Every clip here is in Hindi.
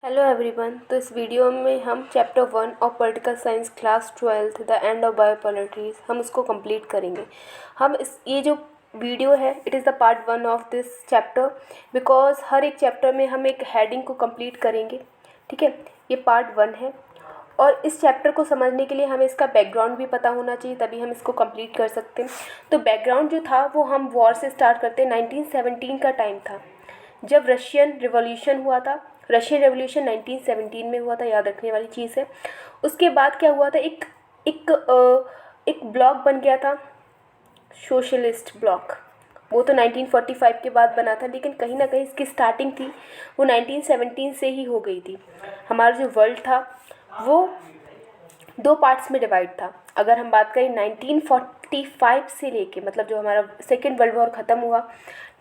Hello everyone. तो इस वीडियो में हम chapter 1 of political science class 12 the end of biopolitics हम उसको कंप्लीट करेंगे। हम इस ये जो वीडियो है it is the part 1 of this chapter, because हर एक चैप्टर में हम एक हेडिंग को कंप्लीट करेंगे। ठीक है, ये पार्ट 1 है और इस चैप्टर को समझने के लिए हमें इसका बैकग्राउंड भी पता होना चाहिए, तभी हम इसको कंप्लीट कर सकते हैं। तो बैकग्राउंड जो था वो हम वॉर से स्टार्ट करते हैं। 1917 का टाइम था जब रशियन रिवॉल्यूशन हुआ था। रशियन रेवोल्यूशन 1917 में हुआ था, याद रखने वाली चीज़ है। उसके बाद क्या हुआ था, एक एक एक ब्लॉक बन गया था, सोशलिस्ट ब्लॉक। वो तो 1945 के बाद बना था, लेकिन कहीं ना कहीं इसकी स्टार्टिंग थी वो 1917 से ही हो गई थी। हमारा जो वर्ल्ड था वो दो पार्ट्स में डिवाइड था। अगर हम बात करें 1945 से लेके, मतलब जो हमारा सेकेंड वर्ल्ड वॉर ख़त्म हुआ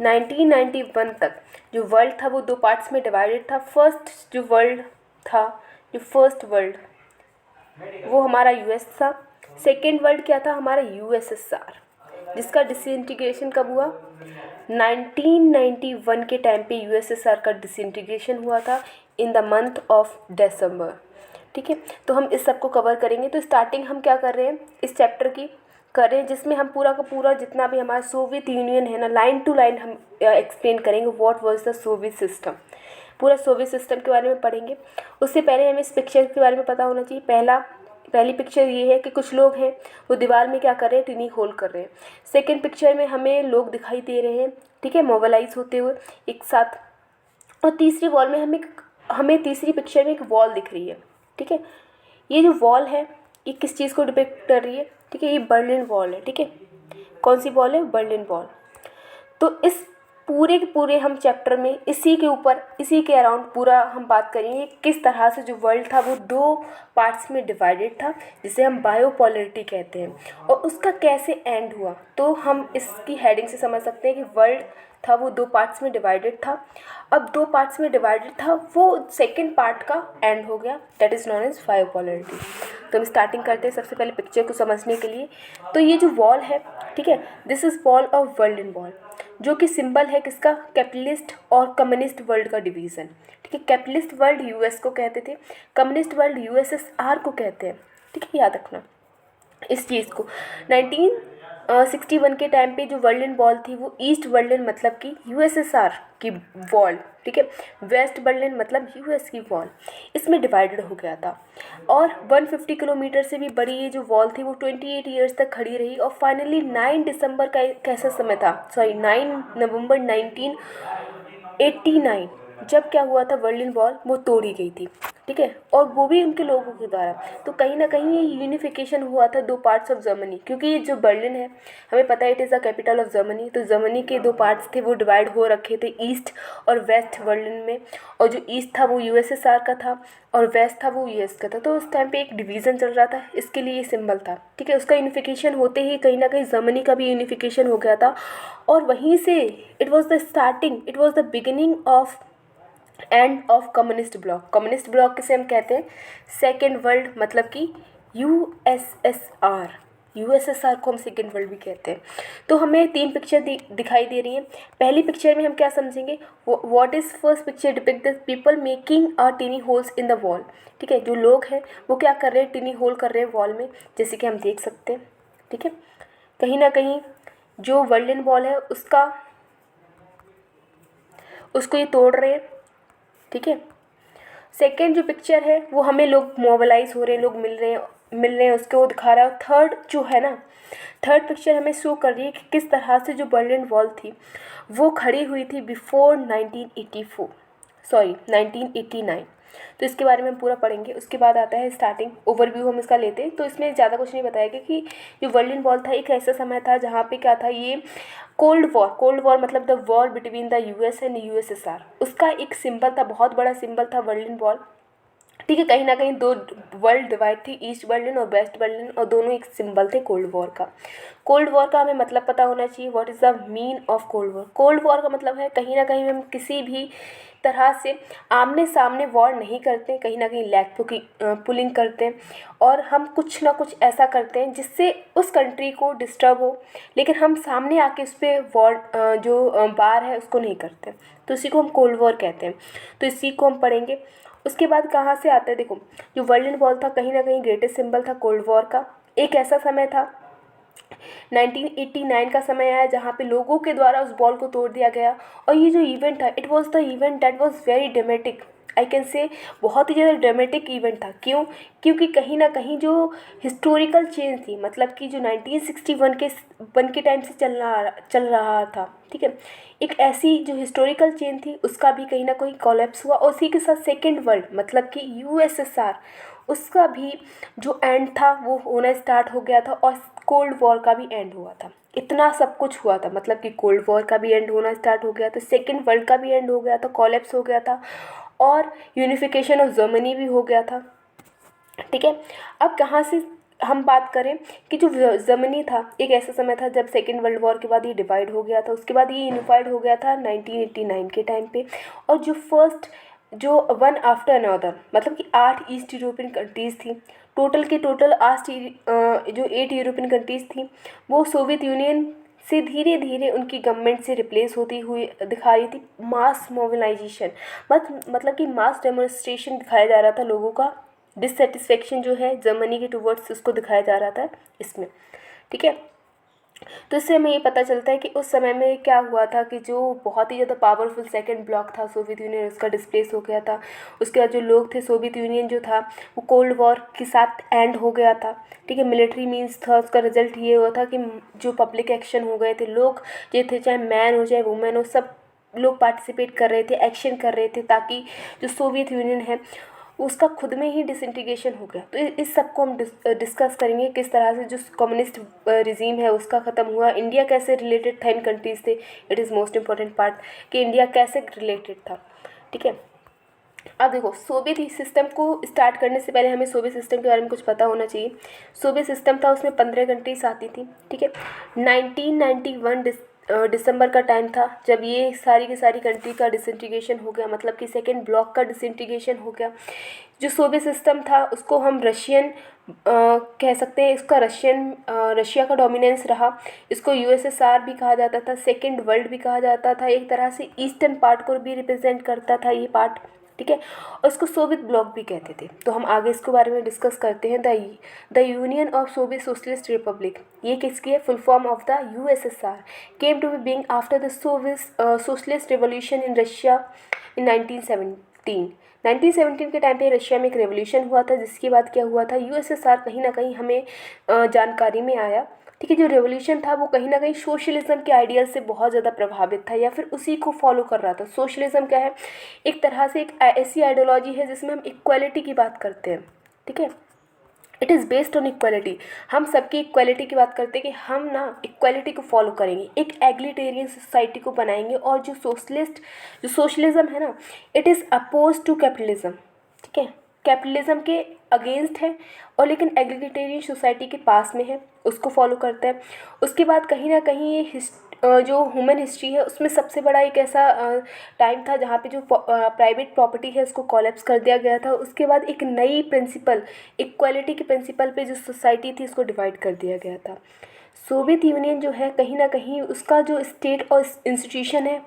1991 तक, जो वर्ल्ड था वो दो पार्ट्स में डिवाइडेड था। फर्स्ट जो वर्ल्ड था, जो फर्स्ट वर्ल्ड, वो हमारा यूएस था। सेकेंड वर्ल्ड क्या था, हमारा यूएसएसआर, जिसका डिसइंटीग्रेशन कब हुआ, 1991 के टाइम पे यूएसएसआर का डिसइंटीग्रेशन हुआ था in the month of December. ठीक है, तो हम इस सब को कवर करेंगे। तो स्टार्टिंग हम क्या कर रहे हैं इस चैप्टर की कर रहे हैं, जिसमें हम पूरा का पूरा जितना भी हमारा सोवियत यूनियन है ना, लाइन टू लाइन हम एक्सप्लेन करेंगे what was the Soviet system. पूरा सोवियत सिस्टम के बारे में पढ़ेंगे। उससे पहले हमें इस पिक्चर के बारे में पता होना चाहिए। पहली पिक्चर ये है कि कुछ लोग हैं वो दीवार में क्या कर रहे हैं, टिनी होल कर रहे हैं। सेकेंड पिक्चर में हमें लोग दिखाई दे रहे हैं, ठीक है, मोबालाइज होते हुए एक साथ। और तीसरी वॉल में हमें तीसरी पिक्चर में एक वॉल दिख रही है। ठीक है, ये जो वॉल है ये किस चीज़ को डिपिक्ट कर रही है, ठीक है, ये बर्लिन वॉल है। ठीक है, कौन सी वॉल है, बर्लिन वॉल। तो इस पूरे के पूरे हम चैप्टर में इसी के ऊपर, इसी के अराउंड पूरा हम बात करेंगे किस तरह से जो वर्ल्ड था वो दो पार्ट्स में डिवाइडेड था, जिसे हम बायोपोलरिटी कहते हैं, और उसका कैसे एंड हुआ। तो हम इसकी हेडिंग से समझ सकते हैं कि वर्ल्ड था वो दो पार्ट्स में डिवाइडेड था। अब दो पार्ट्स में डिवाइडेड था, वो सेकेंड पार्ट का एंड हो गया, दैट इज़ नॉन एज बायोपोलरिटी। तो हम स्टार्टिंग करते हैं सबसे पहले पिक्चर को समझने के लिए। तो ये जो वॉल है, ठीक है, this is wall of Berlin wall, जो कि सिंबल है किसका, कैपिटलिस्ट और कम्युनिस्ट वर्ल्ड का डिवीज़न। ठीक है, कैपिटलिस्ट वर्ल्ड यूएस को कहते थे, कम्युनिस्ट वर्ल्ड यूएसएसआर को कहते हैं। ठीक है, याद रखना इस चीज़ को। 1961 के टाइम पे जो बर्लिन वॉल थी वो ईस्ट बर्लिन मतलब कि यूएसएसआर की वॉल, ठीक है, वेस्ट बर्लिन मतलब यूएस की वॉल, इसमें डिवाइडेड हो गया था। और 150 किलोमीटर से भी बड़ी ये जो वॉल थी वो 28 ईयर्स तक खड़ी रही। और फाइनली 9 दिसंबर का कैसा समय था, सॉरी 9 नवंबर 1989, जब क्या हुआ था, बर्लिन वॉल वो तोड़ी गई थी। ठीक है, और वो भी उनके लोगों के द्वारा। तो कहीं ना कहीं ये यूनिफिकेशन हुआ था दो पार्ट्स ऑफ जर्मनी, क्योंकि ये जो बर्लिन है हमें पता है it is the capital of Germany. तो जर्मनी के दो पार्ट्स थे वो डिवाइड हो रखे थे, ईस्ट और वेस्ट बर्लिन में। और जो ईस्ट था वो यूएसएसआर का था और वेस्ट था वो यूएस का था। तो उस टाइम पे एक डिवीज़न चल रहा था, इसके लिए ये सिंबल था। ठीक है, उसका यूनिफिकेशन होते ही कहीं ना कहीं जर्मनी का भी यूनिफिकेशन हो गया था। और वहीं से it was the starting, it was the beginning of end of communist bloc. Communist bloc किसे हम कहते हैं, सेकेंड वर्ल्ड मतलब कि यूएसएसआर, यूएसएसआर को हम सेकेंड वर्ल्ड भी कहते हैं। तो हमें तीन पिक्चर दिखाई दे रही हैं। पहली पिक्चर में हम क्या समझेंगे, what is first picture depict the people making a टिनी holes in the wall. ठीक है, जो लोग हैं वो क्या कर रहे हैं, टिनी होल कर रहे हैं वॉल में, जैसे कि हम देख सकते हैं। ठीक है, कहीं ना कहीं जो बर्लिन वॉल है उसको ये तोड़ रहे हैं। ठीक है, सेकेंड जो पिक्चर है वो हमें लोग मोबिलाइज हो रहे हैं, लोग मिल रहे हैं उसको वो दिखा रहा है। थर्ड जो है ना, थर्ड पिक्चर हमें शो कर रही है कि किस तरह से जो बर्लिन वॉल थी वो खड़ी हुई थी बिफोर 1984, सॉरी 1989। तो इसके बारे में हम पूरा पढ़ेंगे। उसके बाद आता है स्टार्टिंग ओवरव्यू, हम इसका लेते हैं। तो इसमें ज़्यादा कुछ नहीं बताया गया कि जो बर्लिन वॉल था एक ऐसा समय था जहाँ पे क्या था, ये कोल्ड वॉर मतलब the war between the US and USSR, उसका एक सिंबल था, बहुत बड़ा सिंबल था बर्लिन वॉल। ठीक है, कहीं ना कहीं दो वर्ल्ड डिवाइड थी, ईस्ट बर्लिन और वेस्ट बर्लिन, और दोनों एक सिंबल थे कोल्ड वॉर का। कोल्ड वॉर का हमें मतलब पता होना चाहिए, what is the mean of cold war. Cold war का मतलब है कहीं ना कहीं हम किसी भी तरह से आमने सामने वॉर नहीं करते, कहीं ना कहीं लैग पुलिंग करते हैं, और हम कुछ ना कुछ ऐसा करते हैं जिससे उस कंट्री को डिस्टर्ब हो, लेकिन हम सामने आके उस पर वॉर जो वार है उसको नहीं करते। तो इसी को हम कोल्ड वॉर कहते हैं। तो इसी को हम पढ़ेंगे। उसके बाद कहाँ से आता है, देखो जो वर्ल्ड वॉर था कहीं ना कहीं ग्रेटेस्ट सिंबल था कोल्ड वॉर का। एक ऐसा समय था 1989 का समय आया जहाँ पे लोगों के द्वारा उस बॉल को तोड़ दिया गया। और ये जो इवेंट था, it was the event that was very dramatic, I can say बहुत ही ज़्यादा ड्रामेटिक इवेंट था। क्यों? क्योंकि कहीं ना कहीं जो हिस्टोरिकल चेंज थी, मतलब कि जो 1961 के टाइम से चल रहा था, ठीक है, एक ऐसी जो हिस्टोरिकल चेंज थी उसका भी कहीं ना कहीं कोलैप्स हुआ। और उसी के साथ सेकेंड वर्ल्ड मतलब कि यूएसएसआर, उसका भी जो एंड था वो होना स्टार्ट हो गया था। और कोल्ड वॉर का भी एंड हुआ था। इतना सब कुछ हुआ था, मतलब कि कोल्ड वॉर का भी एंड होना स्टार्ट हो गया था, सेकेंड वर्ल्ड का भी एंड हो गया था, कोलैप्स हो गया था, और यूनिफिकेशन ऑफ जर्मनी भी हो गया था। ठीक है, अब कहाँ से हम बात करें कि जो जर्मनी था, एक ऐसा समय था जब सेकेंड वर्ल्ड वॉर के बाद ये डिवाइड हो गया था, उसके बाद ये यूनिफाइड हो गया था 1989 के टाइम पे। और जो फर्स्ट जो वन आफ्टर अनदर मतलब कि 8 ईस्ट यूरोपियन कंट्रीज़ थी, टोटल की टोटल जो 8 यूरोपियन कंट्रीज़ थी, वो सोवियत यूनियन से धीरे धीरे उनकी गवर्नमेंट से रिप्लेस होती हुई दिखा रही थी। मास मोबिलाइजेशन मतलब कि मास डेमोन्स्ट्रेशन दिखाया जा रहा था, लोगों का डिससेटिस्फेक्शन जो है जर्मनी के टुवर्ड्स उसको दिखाया जा रहा था इसमें। ठीक है, तो इससे हमें ये पता चलता है कि उस समय में क्या हुआ था कि जो बहुत ही ज़्यादा पावरफुल सेकंड ब्लॉक था सोवियत यूनियन, उसका डिस्प्लेस हो गया था। उसके बाद जो लोग थे, सोवियत यूनियन जो था वो कोल्ड वॉर के साथ एंड हो गया था। ठीक है, मिलिट्री मीन्स था, उसका रिजल्ट ये हुआ था कि जो पब्लिक एक्शन हो गए थे, लोग जो थे चाहे मैन हो चाहे वुमेन हो, सब लोग पार्टिसिपेट कर रहे थे, एक्शन कर रहे थे, ताकि जो सोवियत यूनियन है उसका खुद में ही डिसइंटीग्रेशन हो गया। तो इस सब को हम डिस्कस करेंगे, किस तरह से जो कम्युनिस्ट रिजीम है उसका ख़त्म हुआ, इंडिया कैसे रिलेटेड था इन कंट्रीज से। It is most important part कि इंडिया कैसे रिलेटेड था। ठीक है, अब देखो सोवियत सिस्टम को स्टार्ट करने से पहले हमें सोवियत सिस्टम के बारे में कुछ पता होना चाहिए। सोवियत सिस्टम था, उसमें 15 कंट्रीज आती थी। ठीक है, 1991 दिसंबर का टाइम था जब ये सारी की सारी कंट्री का डिसइंटीग्रेशन हो गया, मतलब कि सेकेंड ब्लॉक का डिसइंटीग्रेशन हो गया। जो सोवियत सिस्टम था उसको हम रशियन कह सकते हैं, इसका रशिया का डोमिनेंस रहा। इसको यूएसएसआर भी कहा जाता था, सेकेंड वर्ल्ड भी कहा जाता था, एक तरह से ईस्टर्न पार्ट को भी रिप्रेजेंट करता था ये पार्ट। ठीक है, और इसको सोवियत ब्लॉक भी कहते थे। तो हम आगे इसके बारे में डिस्कस करते हैं। The union of Soviet socialist republic, ये किसकी है? Full form of the USSR, came to be being after the socialist revolution in Russia in 1917 के टाइम पे रशिया में एक रेवोल्यूशन हुआ था, जिसके बाद क्या हुआ था, यूएसएसआर कहीं ना कहीं हमें जानकारी में आया। ठीक है, जो रेवोल्यूशन था वो कहीं ना कहीं सोशलिज्म के आइडियल से बहुत ज़्यादा प्रभावित था, या फिर उसी को फॉलो कर रहा था। सोशलिज्म क्या है? एक तरह से एक ऐसी आइडियोलॉजी है जिसमें हम इक्वालिटी की बात करते हैं। ठीक है, it is based on equality. हम सबकी इक्वालिटी की बात करते हैं कि हम ना इक्वालिटी को फॉलो करेंगे, एक एग्लिटेरियन सोसाइटी को बनाएंगे। और जो सोशलिज्म है ना, it is oppose to capitalism. ठीक है, कैपिटलिज्म के अगेंस्ट है, और लेकिन एग्लिटेरियन सोसाइटी के पास में है, उसको फॉलो करता है। उसके बाद कहीं ना कहीं ये जो ह्यूमन हिस्ट्री है उसमें सबसे बड़ा एक ऐसा टाइम था जहाँ पे जो प्राइवेट प्रॉपर्टी है उसको कोलैप्स कर दिया गया था। उसके बाद एक नई प्रिंसिपल, इक्वालिटी के प्रिंसिपल पे जो सोसाइटी थी उसको डिवाइड कर दिया गया था। सोवियत यूनियन जो है कहीं ना कहीं उसका जो स्टेट और इंस्टीट्यूशन है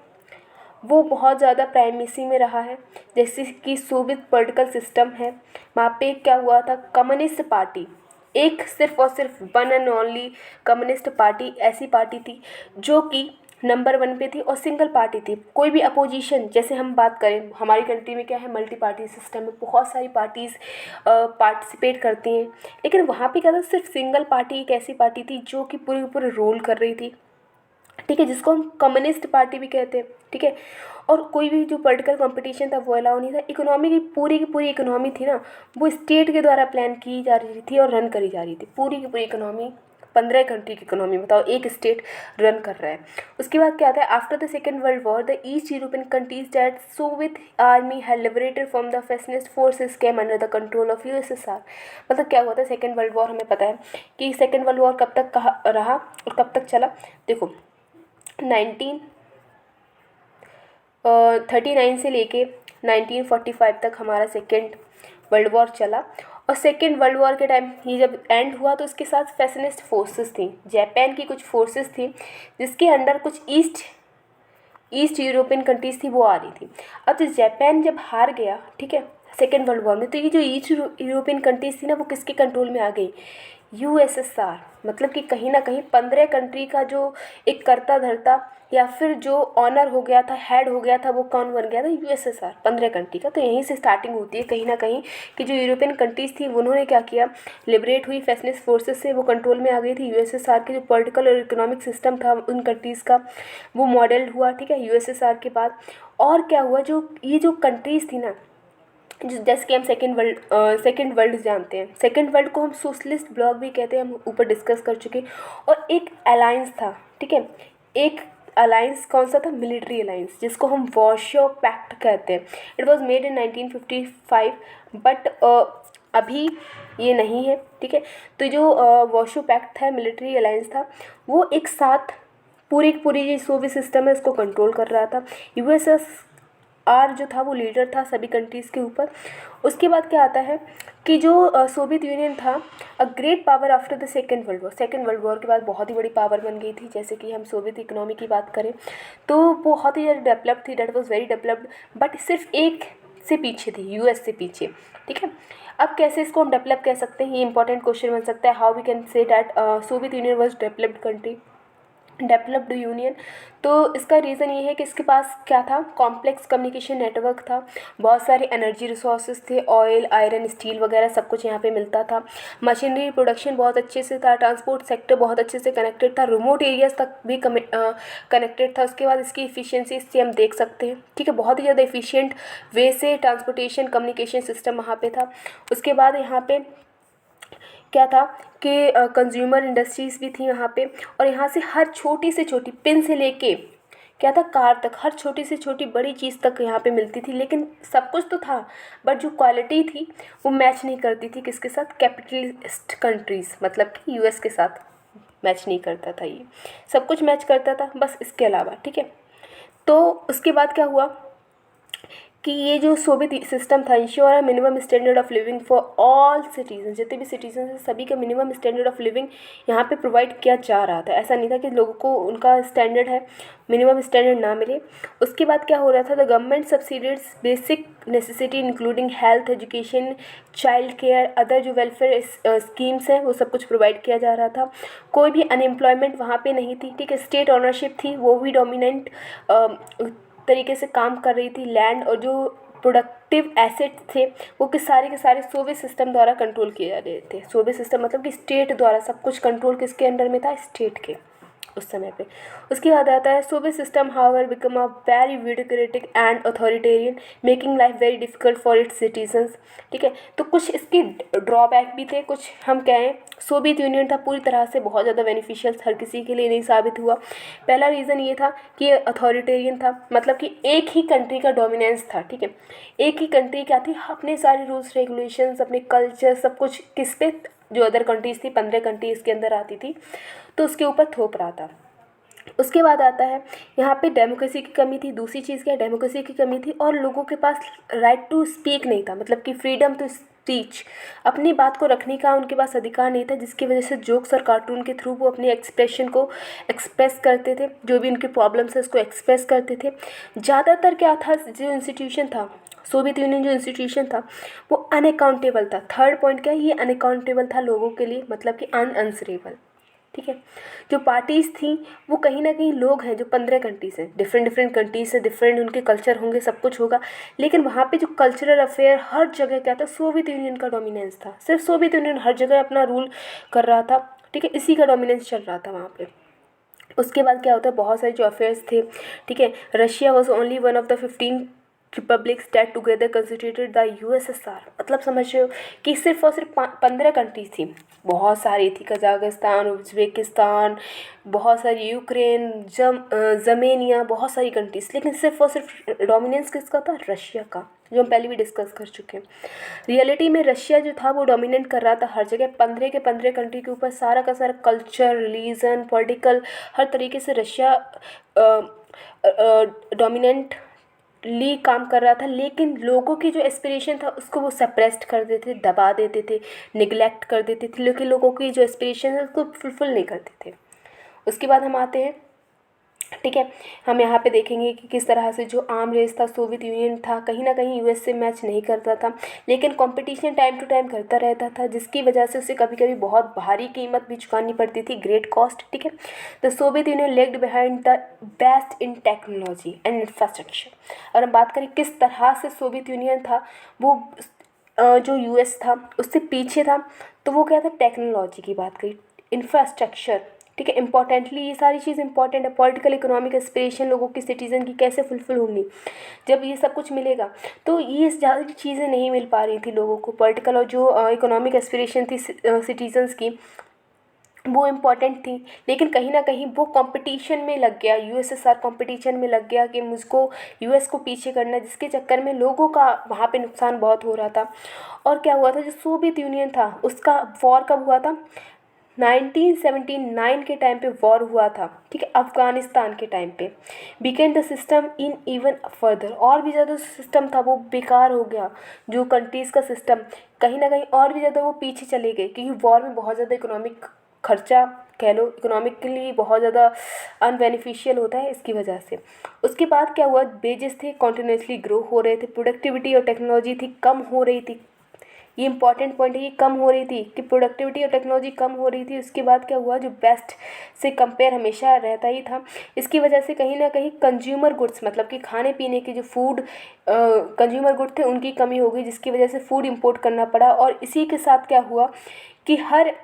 वो बहुत ज़्यादा प्राइमेसी में रहा है। जैसे कि सोवियत पॉलिटिकल सिस्टम है, वहाँ पे क्या हुआ था, कम्युनिस्ट पार्टी, एक सिर्फ और सिर्फ one and only communist party ऐसी पार्टी थी जो कि नंबर 1 पे थी और सिंगल पार्टी थी। कोई भी अपोजिशन, जैसे हम बात करें हमारी कंट्री में क्या है, मल्टी पार्टी सिस्टम में बहुत सारी पार्टीज़ पार्टिसिपेट करती हैं, लेकिन वहाँ पे क्या था, सिर्फ सिंगल पार्टी एक ऐसी पार्टी थी जो कि पूरे रूल कर रही थी। ठीक है, जिसको हम कम्युनिस्ट पार्टी भी कहते हैं। ठीक है, और कोई भी जो पॉलिटिकल कंपटीशन था वो अलाउ नहीं था। इकोनॉमी की पूरी इकोनॉमी थी ना, वो स्टेट के द्वारा प्लान की जा रही थी और रन करी जा रही थी। पूरी की पूरी इकोनॉमी, 15 कंट्री की इकोनॉमी, बताओ, एक स्टेट रन कर रहा है। उसके बाद क्या आता है, after the second world war the east European countries that Soviet army had liberated from the fascist forces came under the control of USSR. मतलब क्या हुआ था, सेकेंड वर्ल्ड वॉर हमें पता है कि सेकेंड वर्ल्ड वॉर कब तक रहा और कब तक चला। देखो 1939 से लेके 1945 तक हमारा सेकेंड वर्ल्ड वॉर चला। और सेकेंड वर्ल्ड वॉर के टाइम ये जब एंड हुआ तो उसके साथ फैसिस्ट फोर्सेस थी, जापान की कुछ फोर्सेस थी जिसके अंडर कुछ ईस्ट यूरोपियन कंट्रीज़ थी वो आ रही थी। अब जो जापान जब हार गया, ठीक है, सेकेंड वर्ल्ड वॉर में। तो ये जो ईस्ट यूरोपियन कंट्रीज थी ना, वो किसके कंट्रोल में आ गई? यूएसएसआर। मतलब कि कहीं ना कहीं 15 कंट्री का जो एक करता धरता या फिर जो ऑनर हो गया था, हेड हो गया था, वो कौन बन गया था? यूएसएसआर, 15 कंट्री का। तो यहीं से स्टार्टिंग होती है कहीं ना कहीं कि जो यूरोपियन कंट्रीज़ थी उन्होंने क्या किया, लिबरेट हुई फैसिस्ट फोर्सेस से, वो कंट्रोल में आ गई थी। यूएसएसआर के जो पॉलिटिकल और इकोनॉमिक सिस्टम था उन कंट्रीज़ का, वो मॉडल हुआ, ठीक है, यूएसएसआर के बाद। और क्या हुआ, जो ये जो कंट्रीज़ थी ना, जैसे कि हम सेकेंड वर्ल्ड जानते हैं, सेकेंड वर्ल्ड को हम सोशलिस्ट ब्लॉक भी कहते हैं, हम ऊपर डिस्कस कर चुके हैं। और एक अलायंस था, ठीक है, एक अलायंस कौन सा था? मिलिट्री अलायंस, जिसको हम वॉर्सो पैक्ट कहते हैं। It was made in 1955, but अभी ये नहीं है, ठीक है। तो जो वॉर्सो पैक्ट था, मिलिट्री अलायंस था, वो एक साथ पूरी पूरी जो सोवियत सिस्टम है उसको कंट्रोल कर रहा था। यूएसएसआर जो था वो लीडर था सभी कंट्रीज़ के ऊपर। उसके बाद क्या आता है कि जो सोवियत यूनियन था, a great power after the second world war, second world war के बाद बहुत ही बड़ी पावर बन गई थी। जैसे कि हम सोवियत इकोनॉमी की बात करें तो बहुत ही ज़्यादा डेवलप्ड थी, that was very developed, but सिर्फ एक से पीछे थी, यूएस से पीछे, ठीक है। अब कैसे इसको हम डेवलप कह सकते हैं, ये इंपॉर्टेंट क्वेश्चन बन सकता है। How we can say that Soviet Union was developed country, developed union? तो इसका रीज़न ये है कि इसके पास क्या था, कॉम्प्लेक्स कम्युनिकेशन नेटवर्क था, बहुत सारे एनर्जी रिसोर्सेज थे, ऑयल, आयरन, स्टील वगैरह सब कुछ यहाँ पे मिलता था। मशीनरी प्रोडक्शन बहुत अच्छे से था, ट्रांसपोर्ट सेक्टर बहुत अच्छे से कनेक्टेड था, रिमोट एरियाज तक भी कनेक्टेड था। उसके बाद इसकी इफ़िशियंसी से हम देख सकते हैं, ठीक है, बहुत ही ज़्यादा इफ़िशियंट वे से ट्रांसपोर्टेशन कम्युनिकेशन सिस्टम वहाँ पे था। उसके बाद यहाँ पे क्या था कि कंज्यूमर इंडस्ट्रीज़ भी थी वहाँ पे, और यहाँ से हर छोटी से छोटी पिन से लेके क्या था, कार तक, हर छोटी से छोटी बड़ी चीज़ तक यहाँ पे मिलती थी। लेकिन सब कुछ तो था, बट जो क्वालिटी थी वो मैच नहीं करती थी किसके साथ? कैपिटलिस्ट कंट्रीज़, मतलब कि यूएस के साथ मैच नहीं करता था। ये सब कुछ मैच करता था बस इसके अलावा, ठीक है। तो उसके बाद क्या हुआ कि ये जो सोवियत सिस्टम था, इंश्योर है minimum standard of living for all citizen, जितने भी सिटीजन हैं सभी का मिनिमम स्टैंडर्ड ऑफ लिविंग यहाँ पे प्रोवाइड किया जा रहा था। ऐसा नहीं था कि लोगों को उनका स्टैंडर्ड है मिनिमम स्टैंडर्ड ना मिले। उसके बाद क्या हो रहा था, the government subsidies basic necessity including health, education, child care, other जो वेलफेयर स्कीम्स हैं वो सब कुछ प्रोवाइड किया जा रहा था। कोई भी अनएम्प्लॉयमेंट वहाँ पे नहीं थी, ठीक है। स्टेट ऑनरशिप थी, वो भी डोमिनेंट तरीके से काम कर रही थी। लैंड और जो प्रोडक्टिव एसेट्स थे वो के सारे सोवियत सिस्टम द्वारा कंट्रोल किए जा रहे थे। सोवियत सिस्टम मतलब कि स्टेट द्वारा सब कुछ कंट्रोल किसके अंडर में था? स्टेट के, उस समय पे। उसके बाद आता है Soviet system however become a very bureaucratic and authoritarian, making life very difficult for its citizens, ठीक है। तो कुछ इसके ड्रॉबैक भी थे, कुछ हम कहें सोवियत यूनियन था पूरी तरह से बहुत ज़्यादा बेनिफिशियल हर किसी के लिए नहीं साबित हुआ। पहला रीज़न ये था कि ये अथॉरिटेरियन था, मतलब कि एक ही कंट्री का डोमिनेंस था, ठीक है। एक ही कंट्री क्या थी, अपने सारे रूल्स रेगुलेशंस, अपने कल्चर सब कुछ किस पे, जो अदर कंट्रीज़ थी 15 कंट्रीज़ के अंदर आती थी, तो उसके ऊपर थोप रहा था। उसके बाद आता है यहाँ पे डेमोक्रेसी की कमी थी। दूसरी चीज़ क्या है, डेमोक्रेसी की कमी थी और लोगों के पास राइट टू स्पीक नहीं था, मतलब कि फ्रीडम टू स्पीच, अपनी बात को रखने का उनके पास अधिकार नहीं था, जिसकी वजह से जोक्स और कार्टून के थ्रू वो अपने एक्सप्रेशन को एक्सप्रेस करते थे, जो भी उनके प्रॉब्लम्स है उसको एक्सप्रेस करते थे। ज़्यादातर क्या था, जो इंस्टीट्यूशन था सोवियत यूनियन, जो इंस्टीट्यूशन था वो अनअकाउंटेबल था। थर्ड पॉइंट क्या है, ये अनअकाउंटेबल था लोगों के लिए, मतलब कि अनअंसरेबल, ठीक है। जो पार्टीज़ थी वो कहीं ना कहीं लोग हैं जो 15 कंट्रीज़ हैं, डिफरेंट डिफरेंट कंट्रीज से, डिफरेंट उनके कल्चर होंगे, सब कुछ होगा, लेकिन वहाँ पे जो कल्चरल अफेयर हर जगह क्या था, सोवियत यूनियन का डोमिनेंस था। सिर्फ सोवियत यूनियन हर जगह अपना रूल कर रहा था, ठीक है, इसी का डोमिनेंस चल रहा था वहाँ पे। उसके बाद क्या होता है, बहुत सारे जो अफेयर्स थे, ठीक है। Russia was only one of the 15 republics that together constituted the USSR. मतलब समझ रहे हो कि सिर्फ और सिर्फ 15 कंट्रीज थी, बहुत सारी थी, कजाकिस्तान, उज्बेकिस्तान, बहुत सारी, यूक्रेन, जमेनिया, बहुत सारी कंट्रीज, लेकिन सिर्फ और सिर्फ डोमिनेंस किसका था? रशिया का, जो हम पहले भी डिस्कस कर चुके हैं। रियलिटी में रशिया जो था वो डोमिनेट कर रहा था हर जगह, 15 के 15 कंट्री के ऊपर सारा का सारा कल्चर, रिलीजन, पॉलिटिकल, हर तरीके से रशिया डोमिनेंट ली काम कर रहा था। लेकिन लोगों की जो एस्पिरेशन था उसको वो सप्रेस्ड कर देते थे, दबा देते थे, निगलेक्ट कर देते थे, लेकिन लोगों की जो एस्पिरेशन है उसको फुलफिल नहीं करते थे। उसके बाद हम आते हैं ठीक है। हम यहाँ पे देखेंगे कि किस तरह से जो आर्म रेस था, सोवियत यूनियन था, कहीं ना कहीं यूएस से मैच नहीं करता था, लेकिन कंपटीशन टाइम टू टाइम करता रहता था, जिसकी वजह से उसे कभी कभी बहुत भारी कीमत भी चुकानी पड़ती थी, ग्रेट कॉस्ट। ठीक है। The Soviet union legged behind the best in technology and infrastructure. और हम बात करें किस तरह से सोवियत यूनियन था, वो जो यूएस था उससे पीछे था, तो वो क्या था, टेक्नोलॉजी की बात करी, इंफ्रास्ट्रक्चर। ठीक है। इंपॉर्टेंटली ये सारी चीज़ इंपॉर्टेंट है। पॉलिटिकल इकोनॉमिक एस्पिरेशन लोगों की, सिटीज़न की कैसे फुलफिल होंगी जब ये सब कुछ मिलेगा। तो ये ज़्यादा चीज़ें नहीं मिल पा रही थी लोगों को, पॉलिटिकल और जो इकोनॉमिक एस्पिरेशन थी सिटीजन्स की, वो इम्पॉर्टेंट थी। लेकिन कहीं ना कहीं वो कंपटीशन में लग गया, यूएसएसआर कंपटीशन में लग गया कि मुझको यूएस को पीछे करना है, जिसके चक्कर में लोगों का वहाँ पे नुकसान बहुत हो रहा था। और क्या हुआ था, जो सोवियत यूनियन था उसका वॉर कब हुआ था, 1979 के टाइम पे वॉर हुआ था। ठीक है। अफ़गानिस्तान के टाइम पे Weeknd the system in even further, और भी ज़्यादा सिस्टम था वो बेकार हो गया, जो कंट्रीज़ का सिस्टम कहीं ना कहीं और भी ज़्यादा वो पीछे चले गए, क्योंकि वॉर में बहुत ज़्यादा इकोनॉमिक खर्चा, कह लो इकोनॉमिकली बहुत ज़्यादा अनबेनिफिशियल होता है, इसकी वजह से। उसके बाद क्या हुआ, वेजेस थे कॉन्टिन्यूसली ग्रो हो रहे थे, प्रोडक्टिविटी और टेक्नोलॉजी थी कम हो रही थी। ये इंपॉर्टेंट पॉइंट है, ये कम हो रही थी कि प्रोडक्टिविटी और टेक्नोलॉजी कम हो रही थी। उसके बाद क्या हुआ, जो बेस्ट से कंपेयर हमेशा रहता ही था, इसकी वजह से कहीं ना कहीं कंज्यूमर गुड्स, मतलब कि खाने पीने के जो फूड कंज्यूमर गुड थे उनकी कमी हो गई, जिसकी वजह से फूड इंपोर्ट करना पड़ा। और इसी के साथ क्या हुआ कि हर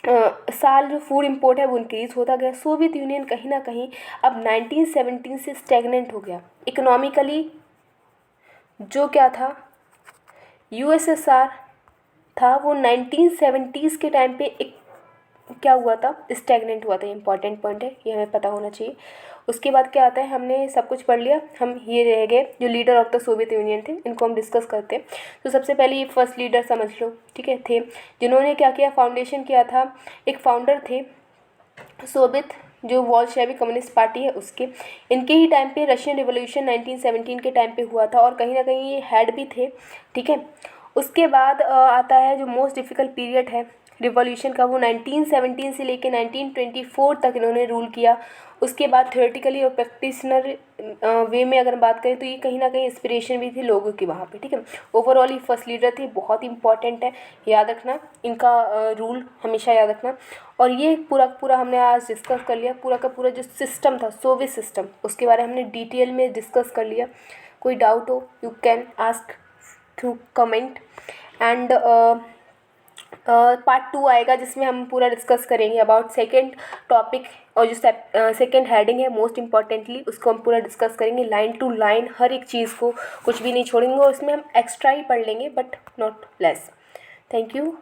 साल जो फूड इंपोर्ट है वो इंक्रीज़ होता गया। सोवियत यूनियन कहीं ना कहीं अब 1917 से स्टेगनेंट हो गया इकोनॉमिकली। जो क्या था, यूएसएसआर था, वो 1970s के टाइम पे एक क्या हुआ था, स्टेगनेंट हुआ था। इंपॉर्टेंट पॉइंट है, ये हमें पता होना चाहिए। उसके बाद क्या आता है, हमने सब कुछ पढ़ लिया, हम ये रह गए जो leader of the Soviet union थे, इनको हम डिस्कस करते हैं। तो सबसे पहले ये फर्स्ट लीडर समझ लो, ठीक है, थे जिन्होंने क्या किया, फाउंडेशन किया था। एक फाउंडर थे सोवियत, जो वॉल्शेविक कम्युनिस्ट पार्टी है उसके, इनके ही टाइम पे रशियन रिवॉल्यूशन 1917 के टाइम पे हुआ था, और कहीं ना कहीं ये हेड भी थे। ठीक है। उसके बाद आता है जो मोस्ट डिफ़िकल्ट पीरियड है रिवॉल्यूशन का, वो 1917 से लेके 1924 तक इन्होंने रूल किया। उसके बाद थ्योरेटिकली और प्रैक्टिशनर वे में अगर बात करें तो ये कहीं ना कहीं इंस्पिरेशन भी थी लोगों की वहाँ पे। ठीक है। ओवरऑल ये फर्स्ट लीडर थे, बहुत इंपॉर्टेंट है, याद रखना इनका रूल हमेशा याद रखना। और ये पूरा पूरा हमने आज डिस्कस कर लिया, पूरा का पूरा जो सिस्टम था सोवियत सिस्टम, उसके बारे में हमने डिटेल में डिस्कस कर लिया। कोई डाउट हो you can ask through comment. And part 2 आएगा जिसमें हम पूरा डिस्कस करेंगे अबाउट सेकेंड टॉपिक, और जो सेकेंड हेडिंग है मोस्ट इम्पॉर्टेंटली उसको हम पूरा डिस्कस करेंगे लाइन टू लाइन, हर एक चीज़ को कुछ भी नहीं छोड़ेंगे, और उसमें हम एक्स्ट्रा ही पढ़ लेंगे but not less. Thank you.